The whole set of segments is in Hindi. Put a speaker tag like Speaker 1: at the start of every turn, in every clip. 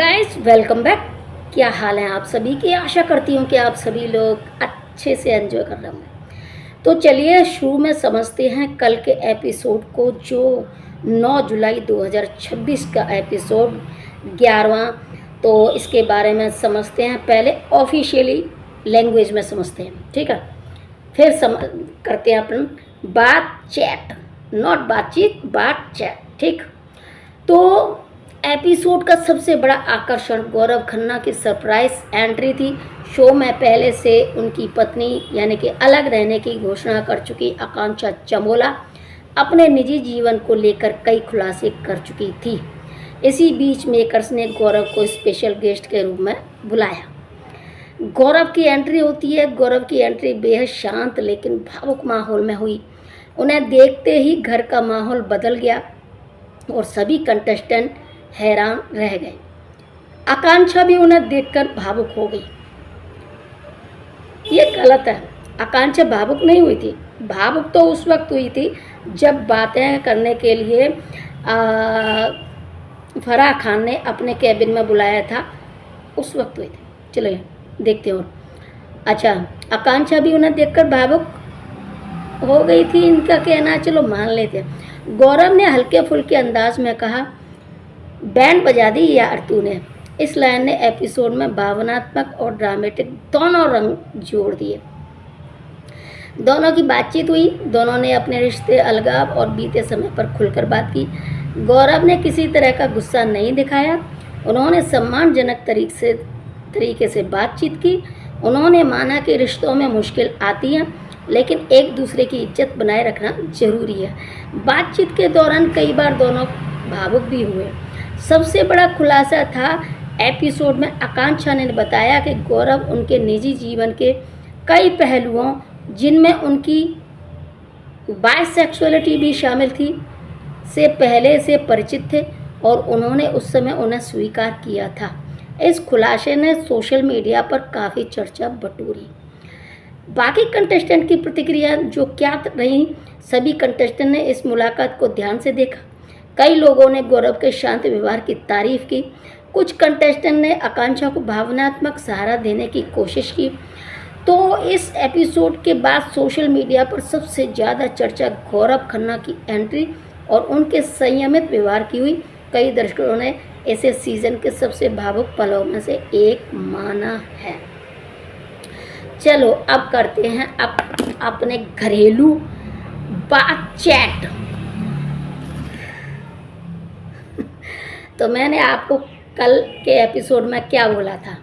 Speaker 1: Guys welcome back. क्या हाल है आप सभी की? आशा करती हूँ कि आप सभी लोग अच्छे से एंजॉय कर रहे होंगे। तो चलिए शुरू में समझते हैं कल के एपिसोड को, जो 9 जुलाई 2026 का एपिसोड 11वां। तो इसके बारे में समझते हैं। पहले ऑफिशियली लैंग्वेज में समझते हैं, ठीक है। फिर करते हैं अपन बात चैट, नॉट बातचीत, बात चैट, ठीक। तो एपिसोड का सबसे बड़ा आकर्षण गौरव खन्ना की सरप्राइज एंट्री थी। शो में पहले से उनकी पत्नी यानी कि अलग रहने की घोषणा कर चुकी आकांक्षा चमोला अपने निजी जीवन को लेकर कई खुलासे कर चुकी थी। इसी बीच मेकर्स ने गौरव को स्पेशल गेस्ट के रूप में बुलाया। गौरव की एंट्री होती है। गौरव की एंट्री बेहद शांत लेकिन भावुक माहौल में हुई। उन्हें देखते ही घर का माहौल बदल गया और सभी कंटेस्टेंट हैरान रह गए। आकांक्षा भी उन्हें देखकर भावुक हो गई। ये गलत है, आकांक्षा भावुक नहीं हुई थी। भावुक तो उस वक्त हुई थी जब बातें करने के लिए फराह खान ने अपने कैबिन में बुलाया था, उस वक्त हुई थी। चलो देखते हो। अच्छा, आकांक्षा भी उन्हें देखकर भावुक हो गई थी, इनका कहना, चलो मान लेते हैं। गौरव ने हल्के फुल्के अंदाज में कहा, बैंड बजा दी यार तूने। इस लाइन ने एपिसोड में भावनात्मक और ड्रामेटिक दोनों रंग जोड़ दिए। दोनों की बातचीत हुई। दोनों ने अपने रिश्ते, अलगाव और बीते समय पर खुलकर बात की। गौरव ने किसी तरह का गुस्सा नहीं दिखाया। उन्होंने सम्मानजनक तरीके से बातचीत की। उन्होंने माना कि रिश्तों में मुश्किल आती है लेकिन एक दूसरे की इज्जत बनाए रखना जरूरी है। बातचीत के दौरान कई बार दोनों भावुक भी हुए। सबसे बड़ा खुलासा था एपिसोड में आकांक्षा ने बताया कि गौरव उनके निजी जीवन के कई पहलुओं, जिनमें उनकी बायसेक्सुअलिटी भी शामिल थी, से पहले से परिचित थे और उन्होंने उस समय उन्हें स्वीकार किया था। इस खुलासे ने सोशल मीडिया पर काफ़ी चर्चा बटोरी। बाकी कंटेस्टेंट की प्रतिक्रिया जो क्या रही, सभी कंटेस्टेंट ने इस मुलाकात को ध्यान से देखा। कई लोगों ने गौरव के शांत व्यवहार की तारीफ की। कुछ कंटेस्टेंट ने आकांक्षा को भावनात्मक सहारा देने की कोशिश की। तो इस एपिसोड के बाद सोशल मीडिया पर सबसे ज़्यादा चर्चा गौरव खन्ना की एंट्री और उनके संयमित व्यवहार की हुई। कई दर्शकों ने इसे सीजन के सबसे भावुक पलों में से एक माना है। चलो अब करते हैं अपने घरेलू बात चैट। तो मैंने आपको कल के एपिसोड में क्या बोला था?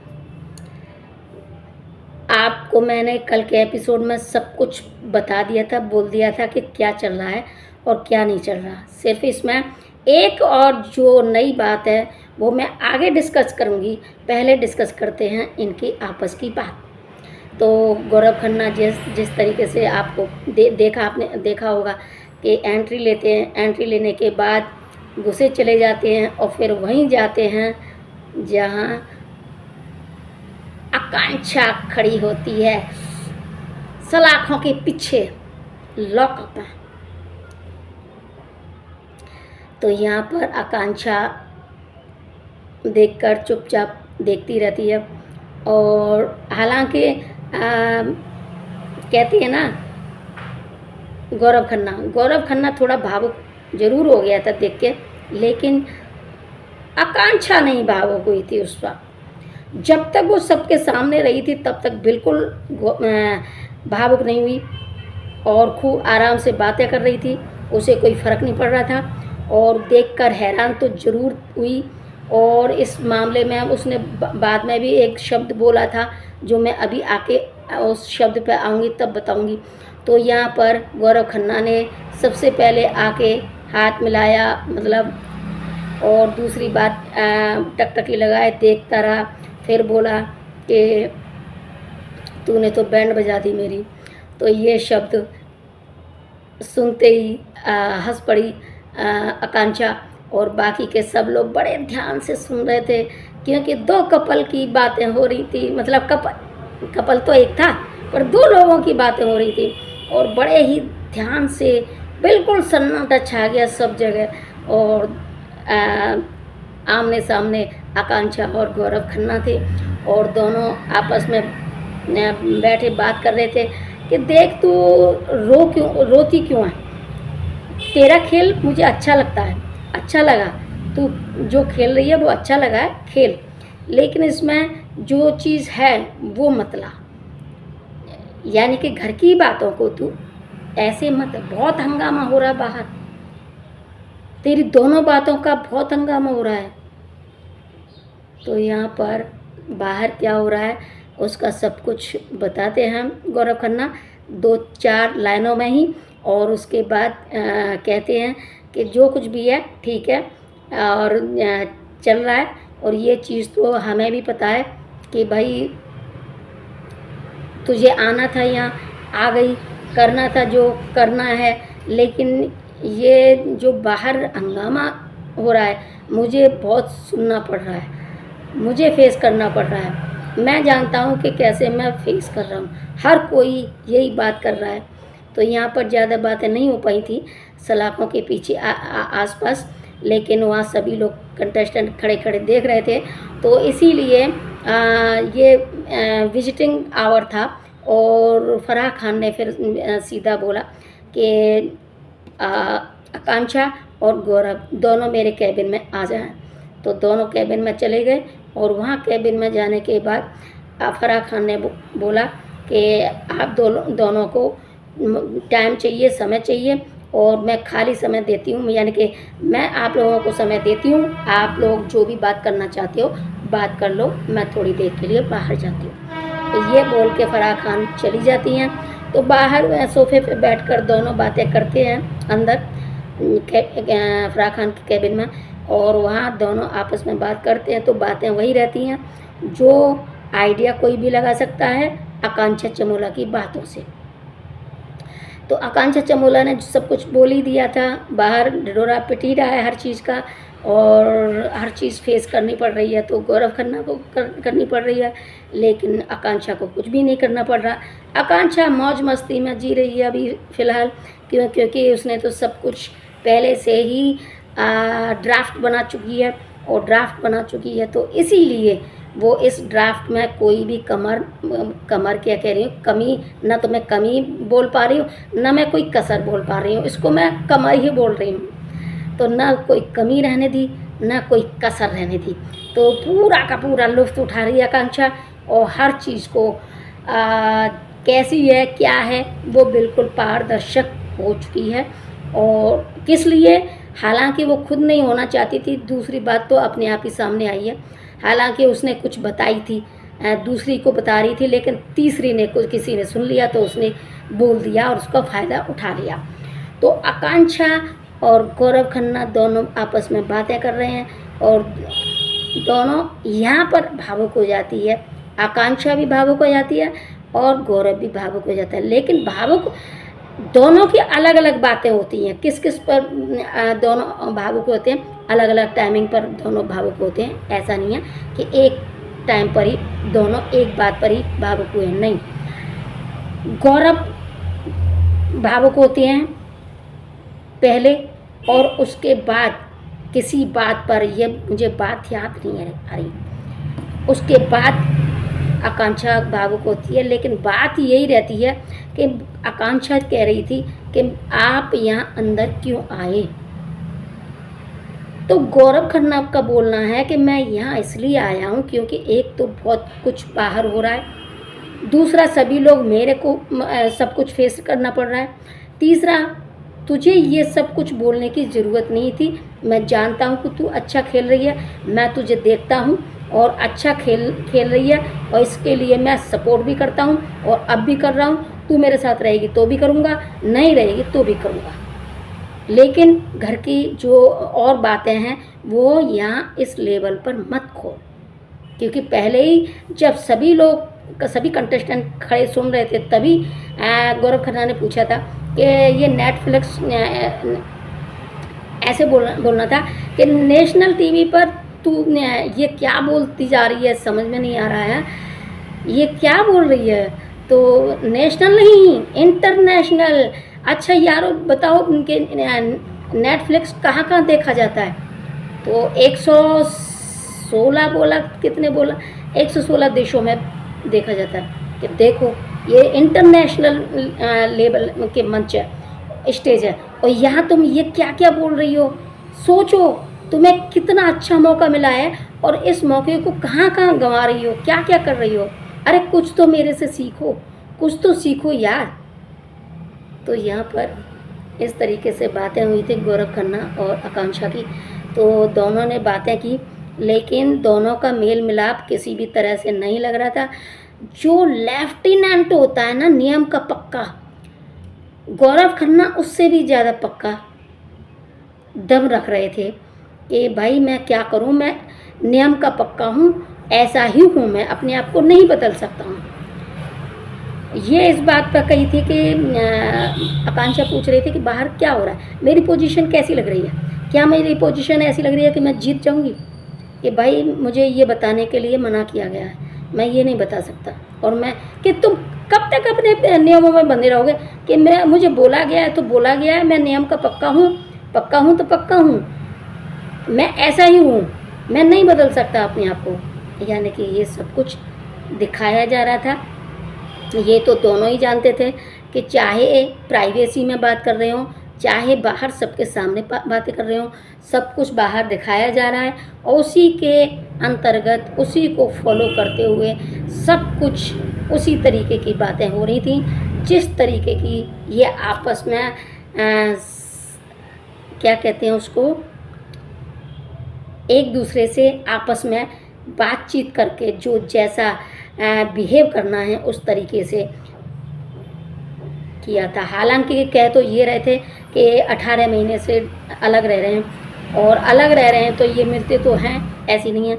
Speaker 1: आपको मैंने कल के एपिसोड में सब कुछ बता दिया था, बोल दिया था कि क्या चल रहा है और क्या नहीं चल रहा। सिर्फ इसमें एक और जो नई बात है वो मैं आगे डिस्कस करूँगी। पहले डिस्कस करते हैं इनकी आपस की बात। तो गौरव खन्ना जिस तरीके से आपको आपने देखा होगा कि एंट्री लेते हैं, एंट्री लेने के बाद घुसे चले जाते हैं और फिर वहीं जाते हैं जहां आकांक्षा खड़ी होती है सलाखों के पीछे लॉकअप में। तो यहाँ पर आकांक्षा देखकर चुपचाप देखती रहती है और हालांकि कहती है ना, गौरव खन्ना थोड़ा भावुक जरूर हो गया था देख के, लेकिन आकांक्षा नहीं भावुक हुई थी उस वक्त। जब तक वो सबके सामने रही थी तब तक बिल्कुल भावुक नहीं हुई और खूब आराम से बातें कर रही थी। उसे कोई फ़र्क नहीं पड़ रहा था और देखकर हैरान तो ज़रूर हुई। और इस मामले में उसने बाद में भी एक शब्द बोला था जो मैं अभी आके उस शब्द पे आऊँगी तब बताऊँगी। तो यहाँ पर गौरव खन्ना ने सबसे पहले आके हाथ मिलाया, मतलब, और दूसरी बात टकटकी लगाए, देखता रहा। फिर बोला कि तूने तो बैंड बजा दी मेरी। तो ये शब्द सुनते ही हंस पड़ी आकांक्षा और बाकी के सब लोग बड़े ध्यान से सुन रहे थे क्योंकि दो कपल की बातें हो रही थी। मतलब कपल तो एक था पर दो लोगों की बातें हो रही थी और बड़े ही ध्यान से, बिल्कुल सन्नाटा छा गया सब जगह और आमने सामने आकांक्षा और गौरव खन्ना थे और दोनों आपस में बैठे बात कर रहे थे कि देख तू रोती क्यों है, तेरा खेल मुझे अच्छा लगता है, अच्छा लगा, तू जो खेल रही है वो अच्छा लगा है, खेल, लेकिन इसमें जो चीज़ है वो मत ला, यानी कि घर की बातों को तू ऐसे मत, बहुत हंगामा हो रहा है बाहर, तेरी दोनों बातों का बहुत हंगामा हो रहा है। तो यहाँ पर बाहर क्या हो रहा है उसका सब कुछ बताते हैं हम गौरव खन्ना 2-4 लाइनों में ही, और उसके बाद कहते हैं कि जो कुछ भी है ठीक है और चल रहा है, और ये चीज़ तो हमें भी पता है कि भाई तुझे आना था, यहाँ आ गई, करना था जो करना है, लेकिन ये जो बाहर हंगामा हो रहा है मुझे बहुत सुनना पड़ रहा है, मुझे फेस करना पड़ रहा है, मैं जानता हूँ कि कैसे मैं फेस कर रहा हूँ, हर कोई यही बात कर रहा है। तो यहाँ पर ज़्यादा बातें नहीं हो पाई थी सलाखों के पीछे आसपास, लेकिन वहाँ सभी लोग कंटेस्टेंट खड़े खड़े देख रहे थे, तो इसीलिए ये विजिटिंग आवर था। और फराह खान ने फिर सीधा बोला कि आकांक्षा और गौरव दोनों मेरे कैबिन में आ जाएं, तो दोनों कैबिन में चले गए, और वहाँ कैबिन में जाने के बाद फराह खान ने बोला कि आप दोनों को टाइम चाहिए, समय चाहिए, और मैं खाली समय देती हूँ, यानी कि मैं आप लोगों को समय देती हूँ, आप लोग जो भी बात करना चाहते हो बात कर लो, मैं थोड़ी देर के लिए बाहर जाती हूँ। तो ये बोल के फराह खान चली जाती हैं। तो बाहर सोफे पे बैठकर दोनों बातें करते हैं अंदर फराह खान के कैबिन में, और वहाँ दोनों आपस में बात करते हैं। तो बातें वही रहती हैं जो आइडिया कोई भी लगा सकता है आकांक्षा चमोला की बातों से। तो आकांक्षा चमोला ने सब कुछ बोल ही दिया था, बाहर ढिढोरा पिट ही रहा है हर चीज़ का, और हर चीज़ फेस करनी पड़ रही है, तो गौरव खन्ना को करनी पड़ रही है, लेकिन आकांक्षा को कुछ भी नहीं करना पड़ रहा। आकांक्षा मौज मस्ती में जी रही है अभी फ़िलहाल, क्योंकि उसने तो सब कुछ पहले से ही ड्राफ्ट बना चुकी है, और ड्राफ्ट बना चुकी है, तो इसीलिए वो इस ड्राफ्ट में कोई भी कमर क्या कह रही हूँ, कमी, ना तो मैं कमी बोल पा रही हूँ, ना मैं कोई कसर बोल पा रही हूँ, इसको मैं कमर ही बोल रही हूँ। तो ना कोई कमी रहने दी, ना कोई कसर रहने दी, तो पूरा का पूरा लुत्फ़ उठा रही है आकांक्षा, और हर चीज़ को कैसी है क्या है वो बिल्कुल पारदर्शक हो चुकी है। और किस लिए, हालांकि वो खुद नहीं होना चाहती थी, दूसरी बात तो अपने आप ही सामने आई है, हालांकि उसने कुछ बताई थी, दूसरी को बता रही थी, लेकिन तीसरी ने कुछ किसी ने सुन लिया तो उसने बोल दिया और उसका फ़ायदा उठा लिया। तो आकांक्षा और गौरव खन्ना दोनों आपस में बातें कर रहे हैं, और दोनों यहाँ पर भावुक हो जाती है, आकांक्षा भी भावुक हो जाती है और गौरव भी भावुक हो जाता है, लेकिन भावुक दोनों की अलग अलग बातें होती हैं, किस किस पर दोनों भावुक होते हैं, अलग अलग टाइमिंग पर दोनों भावुक होते हैं, ऐसा नहीं है कि एक टाइम पर ही दोनों एक बात पर ही भावुक हुए, नहीं। गौरव भावुक होते हैं पहले, और उसके बाद किसी बात पर, ये मुझे बात याद नहीं आ रही, उसके बाद आकांक्षा भावुक होती है, लेकिन बात यही रहती है कि आकांक्षा कह रही थी कि आप यहाँ अंदर क्यों आए, तो गौरव खन्ना का बोलना है कि मैं यहाँ इसलिए आया हूँ क्योंकि एक तो बहुत कुछ बाहर हो रहा है, दूसरा सभी लोग मेरे को सब कुछ फेस करना पड़ रहा है, तीसरा तुझे ये सब कुछ बोलने की ज़रूरत नहीं थी, मैं जानता हूँ कि तू अच्छा खेल रही है, मैं तुझे देखता हूँ और अच्छा खेल रही है, और इसके लिए मैं सपोर्ट भी करता हूँ और अब भी कर रहा हूँ, तू मेरे साथ रहेगी तो भी करूँगा, नहीं रहेगी तो भी करूँगा, लेकिन घर की जो और बातें हैं वो यहाँ इस लेवल पर मत खोल, क्योंकि पहले ही जब सभी कंटेस्टेंट खड़े सुन रहे थे तभी गौरव खन्ना ने पूछा था कि ये नेटफ्लिक्स ऐसे बोलना था कि नेशनल टीवी पर तू ये क्या बोलती जा रही है, समझ में नहीं आ रहा है, ये क्या बोल रही है, तो नेशनल नहीं इंटरनेशनल, अच्छा यारो बताओ उनके नेटफ्लिक्स कहाँ कहाँ देखा जाता है, तो 100 16 बोला, कितने बोला, 116 देशों में देखा जाता है कि देखो ये इंटरनेशनल लेवल के मंच है, स्टेज है, और यहाँ तुम ये क्या क्या बोल रही हो। सोचो तुम्हें कितना अच्छा मौका मिला है और इस मौके को कहाँ कहाँ गंवा रही हो, क्या क्या कर रही हो। अरे कुछ तो मेरे से सीखो, कुछ तो सीखो यार। तो यहाँ पर इस तरीके से बातें हुई थी गौरव खन्ना और आकांक्षा की। तो दोनों ने बातें की, लेकिन दोनों का मेल मिलाप किसी भी तरह से नहीं लग रहा था। जो लेफ्टिनेंट होता है ना नियम का पक्का, गौरव खन्ना उससे भी ज़्यादा पक्का दम रख रहे थे कि भाई मैं क्या करूं, मैं नियम का पक्का हूं, ऐसा ही हूं, मैं अपने आप को नहीं बदल सकता हूं। ये इस बात पर कही थी कि आकांक्षा पूछ रही थी कि बाहर क्या हो रहा है, मेरी पोजीशन कैसी लग रही है, क्या मेरी पोजीशन ऐसी लग रही है कि मैं जीत जाऊंगी। कि भाई मुझे ये बताने के लिए मना किया गया है, मैं ये नहीं बता सकता। और मैं कि तुम कब तक अपने नियमों में बंधे रहोगे कि मैं, मुझे बोला गया है तो बोला गया है, मैं नियम का पक्का हूँ, पक्का हूँ तो पक्का हूँ, मैं ऐसा ही हूँ, मैं नहीं बदल सकता अपने आप को। यानी कि ये सब कुछ दिखाया जा रहा था। ये तो दोनों ही जानते थे कि चाहे प्राइवेसी में बात कर रहे हों, चाहे बाहर सबके सामने बातें कर रहे हों, सब कुछ बाहर दिखाया जा रहा है और उसी के अंतर्गत उसी को फॉलो करते हुए सब कुछ उसी तरीके की बातें हो रही थी जिस तरीके की ये आपस में क्या कहते हैं उसको, एक दूसरे से आपस में बातचीत करके जो जैसा बिहेव करना है उस तरीके से किया था। हालांकि कह तो ये रहे थे कि 18 महीने से अलग रह रहे हैं, और अलग रह रहे हैं तो ये मिलते तो हैं, ऐसी नहीं है।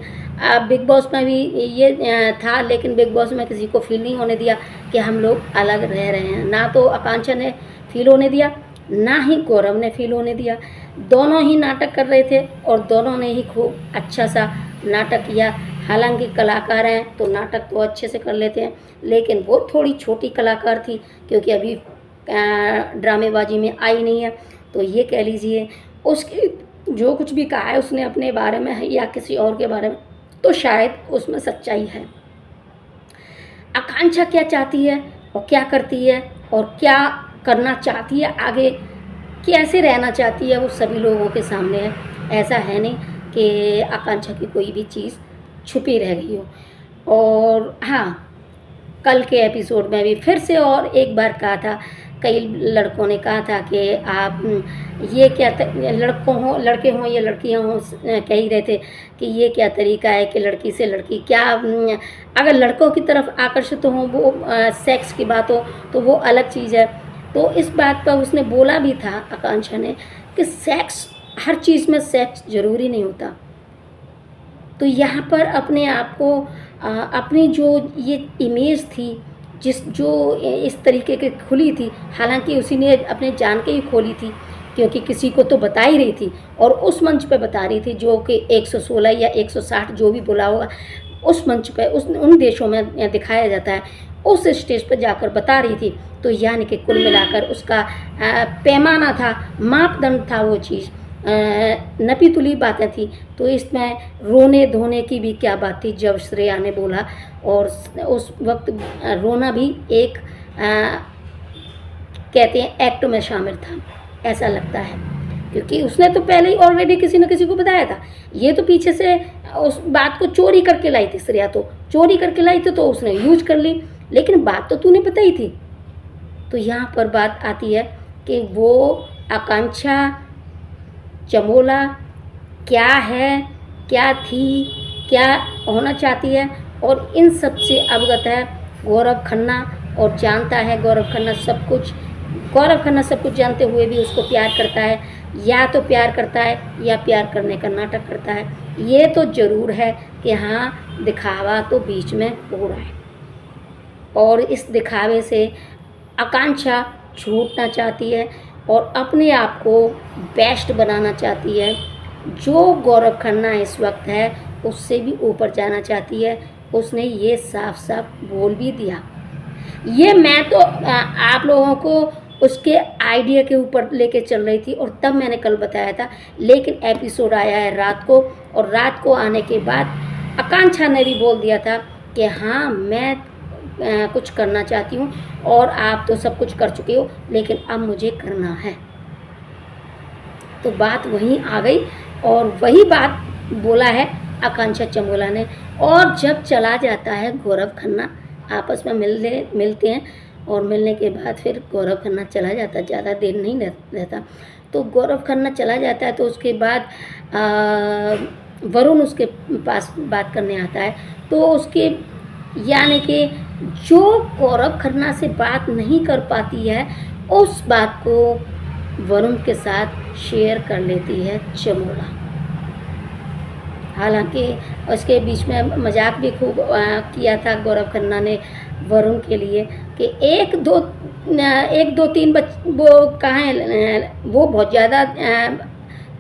Speaker 1: अब बिग बॉस में भी ये था, लेकिन बिग बॉस में किसी को फील नहीं होने दिया कि हम लोग अलग रह रहे हैं। ना तो आकांक्षा ने फील होने दिया, ना ही गौरव ने फील होने दिया। दोनों ही नाटक कर रहे थे और दोनों ने ही खूब अच्छा सा नाटक किया। हालांकि कलाकार हैं तो नाटक तो अच्छे से कर लेते हैं, लेकिन वो थोड़ी छोटी कलाकार थी क्योंकि अभी ड्रामेबाजी में आई नहीं है। तो ये कह लीजिए उसकी जो कुछ भी कहा है उसने अपने बारे में या किसी और के बारे में, तो शायद उसमें सच्चाई है। आकांक्षा क्या चाहती है और क्या करती है और क्या करना चाहती है आगे, कैसे रहना चाहती है, वो सभी लोगों के सामने है। ऐसा है नहीं कि आकांक्षा की कोई भी चीज़ छुपी रह गई हो। और हाँ, कल के एपिसोड में भी फिर से और एक बार कहा था, कई लड़कों ने कहा था कि आप ये क्या लड़के हों या लड़कियां हों, कह ही रहे थे कि ये क्या तरीका है कि लड़की से लड़की, क्या अगर लड़कों की तरफ आकर्षित हों, वो सेक्स की बात हो तो वो अलग चीज़ है। तो इस बात पर उसने बोला भी था आकांक्षा ने कि सेक्स, हर चीज़ में सेक्स ज़रूरी नहीं होता। तो यहाँ पर अपने आप को अपनी जो ये इमेज थी, जो इस तरीके की खुली थी, हालांकि उसी ने अपने जान के ही खोली थी क्योंकि किसी को तो बता ही रही थी और उस मंच पे बता रही थी जो कि 116 या 160 जो भी बोला होगा उस मंच पे, उन देशों में दिखाया जाता है, उस स्टेज पर जाकर बता रही थी। तो यानी कि कुल मिलाकर उसका पैमाना था, मापदंड था, वो चीज़ नपी तुली बातें थी। तो इसमें रोने धोने की भी क्या बात थी जब श्रेया ने बोला, और उस वक्त रोना भी एक कहते हैं एक्ट में शामिल था, ऐसा लगता है, क्योंकि उसने तो पहले ही ऑलरेडी किसी न किसी को बताया था। ये तो पीछे से उस बात को चोरी करके लाई थी, श्रेया तो चोरी करके लाई थी, तो उसने यूज कर ली, लेकिन बात तो तूने बताई थी। तो यहाँ पर बात आती है कि वो आकांक्षा चमोला क्या है, क्या थी, क्या होना चाहती है, और इन सब से अवगत है गौरव खन्ना, और जानता है गौरव खन्ना सब कुछ। गौरव खन्ना सब कुछ जानते हुए भी उसको प्यार करता है, या तो प्यार करता है या प्यार करने का नाटक करता है। ये तो ज़रूर है कि हाँ, दिखावा तो बीच में हो रहा है, और इस दिखावे से आकांक्षा छूटना चाहती है और अपने आप को बेस्ट बनाना चाहती है। जो गौरव खन्ना इस वक्त है उससे भी ऊपर जाना चाहती है। उसने ये साफ साफ बोल भी दिया। ये मैं तो आप लोगों को उसके आइडिया के ऊपर लेके चल रही थी, और तब मैंने कल बताया था। लेकिन एपिसोड आया है रात को, और रात को आने के बाद आकांक्षा ने भी बोल दिया था कि हाँ मैं कुछ करना चाहती हूँ, और आप तो सब कुछ कर चुके हो, लेकिन अब मुझे करना है। तो बात वहीं आ गई, और वही बात बोला है आकांक्षा चमोला ने। और जब चला जाता है गौरव खन्ना, आपस में मिलते हैं, और मिलने के बाद फिर गौरव खन्ना चला जाता, ज़्यादा देर नहीं रहता। तो गौरव खन्ना चला जाता है, तो उसके बाद वरुण उसके पास बात करने आता है। तो उसके यानी कि जो गौरव खन्ना से बात नहीं कर पाती है, उस बात को वरुण के साथ शेयर कर लेती है चमोला। हालांकि उसके बीच में मजाक भी खूब किया था गौरव खन्ना ने वरुण के लिए कि एक दो तीन वो कहाँ हैं, वो बहुत ज़्यादा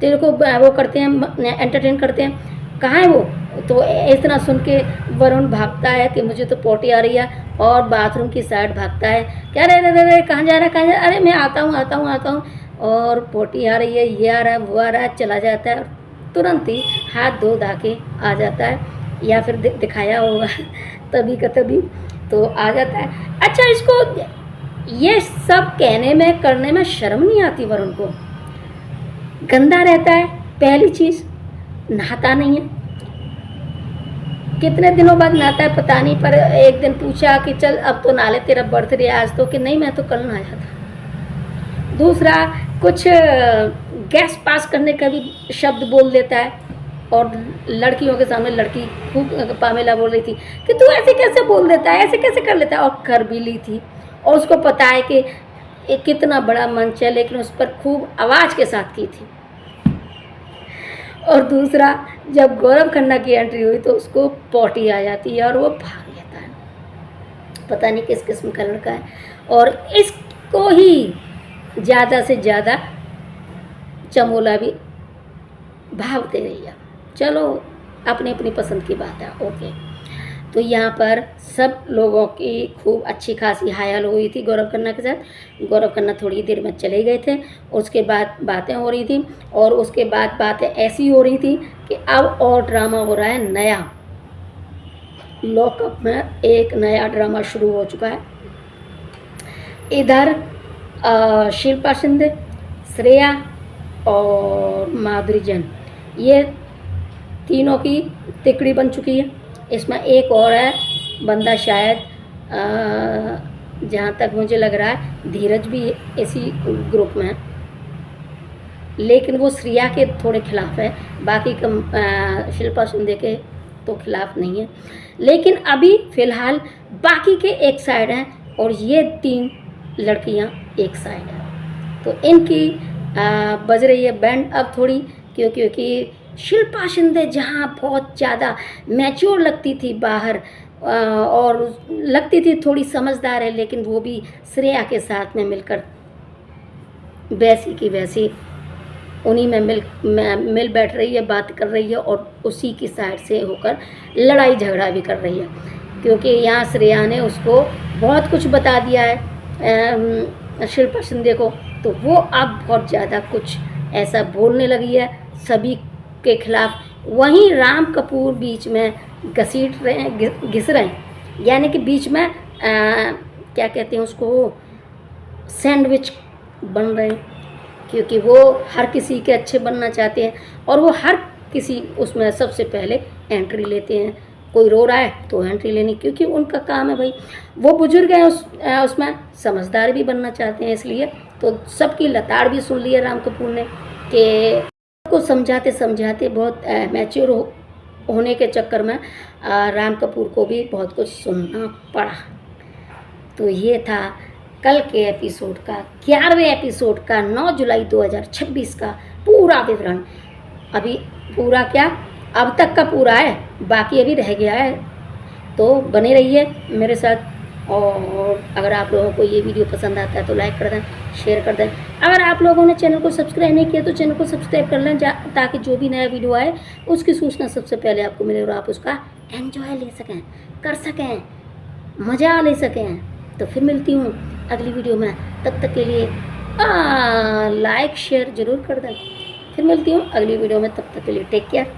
Speaker 1: तेरे को वो करते हैं, एंटरटेन करते हैं, कहाँ है वो। तो इतना सुन के वरुण भागता है कि मुझे तो पोटी आ रही है, और बाथरूम की साइड भागता है, क्या रे कहाँ जा रहा है, अरे मैं आता हूँ, और पोटी आ रही है, ये आ रहा है, वो आ रहा है, चला जाता है, तुरंत ही हाथ धो धा के आ जाता है, या फिर दिखाया होगा तभी का तभी तो आ जाता है। अच्छा, इसको ये सब कहने में करने में शर्म नहीं आती वरुण को? गंदा रहता है, पहली चीज़ नहाता नहीं है, कितने दिनों बाद नहाता है पता नहीं, पर एक दिन पूछा कि चल अब तो नहा ले, तेरा बर्थडे आज तो, कि नहीं मैं तो कल नहाया था। दूसरा, कुछ गैस पास करने का भी शब्द बोल देता है, और लड़कियों के सामने लड़की खूब पामेला बोल रही थी कि तू ऐसे कैसे बोल देता है, ऐसे कैसे कर लेता है, और कर भी ली थी। और उसको पता है कि एक कितना बड़ा मंच है, लेकिन उस पर खूब आवाज़ के साथ की थी। और दूसरा, जब गौरव खन्ना की एंट्री हुई तो उसको पोटी आ जाती है, और वो भाग लेता है, पता नहीं किस किस्म का लड़का है। और इसको ही ज़्यादा से ज़्यादा चमोला भी भावते रही है। चलो, अपनी अपनी पसंद की बात है, ओके। तो यहाँ पर सब लोगों की खूब अच्छी खासी हायल हुई थी गौरव खन्ना के साथ। गौरव खन्ना थोड़ी देर में चले गए थे, उसके बाद बातें हो रही थी, और उसके बाद बातें ऐसी हो रही थी कि अब और ड्रामा हो रहा है नया। लॉकअप में एक नया ड्रामा शुरू हो चुका है। इधर शिल्पा शिंदे, श्रेया और माधुरी जैन, ये तीनों की तिकड़ी बन चुकी है। इसमें एक और है बंदा, शायद जहाँ तक मुझे लग रहा है धीरज भी इसी ग्रुप में है, लेकिन वो श्रेया के थोड़े खिलाफ है, बाकी शिल्पा शिंदे के तो खिलाफ नहीं है। लेकिन अभी फ़िलहाल बाकी के एक साइड हैं, और ये 3 लड़कियां एक साइड हैं। तो इनकी बज रही है बैंड अब थोड़ी, क्योंकि शिल्पा शिंदे जहाँ बहुत ज़्यादा मैच्योर लगती थी बाहर, और लगती थी थोड़ी समझदार है, लेकिन वो भी श्रेया के साथ में मिलकर वैसी की वैसी उन्हीं में मिल बैठ रही है, बात कर रही है, और उसी की साइड से होकर लड़ाई झगड़ा भी कर रही है। क्योंकि यहाँ श्रेया ने उसको बहुत कुछ बता दिया है शिल्पा शिंदे को, तो वो अब बहुत ज़्यादा कुछ ऐसा बोलने लगी है सभी के खिलाफ। वहीं राम कपूर बीच में घसीट रहे हैं, घिस रहे हैं, यानी कि बीच में क्या कहते हैं उसको, सैंडविच बन रहे हैं, क्योंकि वो हर किसी के अच्छे बनना चाहते हैं, और वो हर किसी उसमें सबसे पहले एंट्री लेते हैं। कोई रो रहा है तो एंट्री लेनी, क्योंकि उनका काम है भाई। वो बुजुर्ग हैं, उसमें समझदार भी बनना चाहते हैं, इसलिए तो सबकी लताड़ भी सुन ली है राम कपूर ने, कि को समझाते समझाते बहुत मैच्योर होने के चक्कर में राम कपूर को भी बहुत कुछ सुनना पड़ा। तो ये था कल के एपिसोड का 11वें एपिसोड का 9 जुलाई 2026 का पूरा विवरण। अभी पूरा क्या, अब तक का पूरा है, बाकी अभी रह गया है। तो बने रहिए मेरे साथ, और अगर आप लोगों को ये वीडियो पसंद आता है तो लाइक कर दें, शेयर कर दें। अगर आप लोगों ने चैनल को सब्सक्राइब नहीं किया तो चैनल को सब्सक्राइब कर लें, ताकि जो भी नया वीडियो आए उसकी सूचना सबसे पहले आपको मिले, और आप उसका एंजॉय ले सकें, कर सकें, मज़ा ले सकें। तो फिर मिलती हूँ अगली वीडियो में। तब तक के लिए लाइक शेयर ज़रूर कर दें। फिर मिलती हूँ अगली वीडियो में, तब तक के लिए टेक केयर।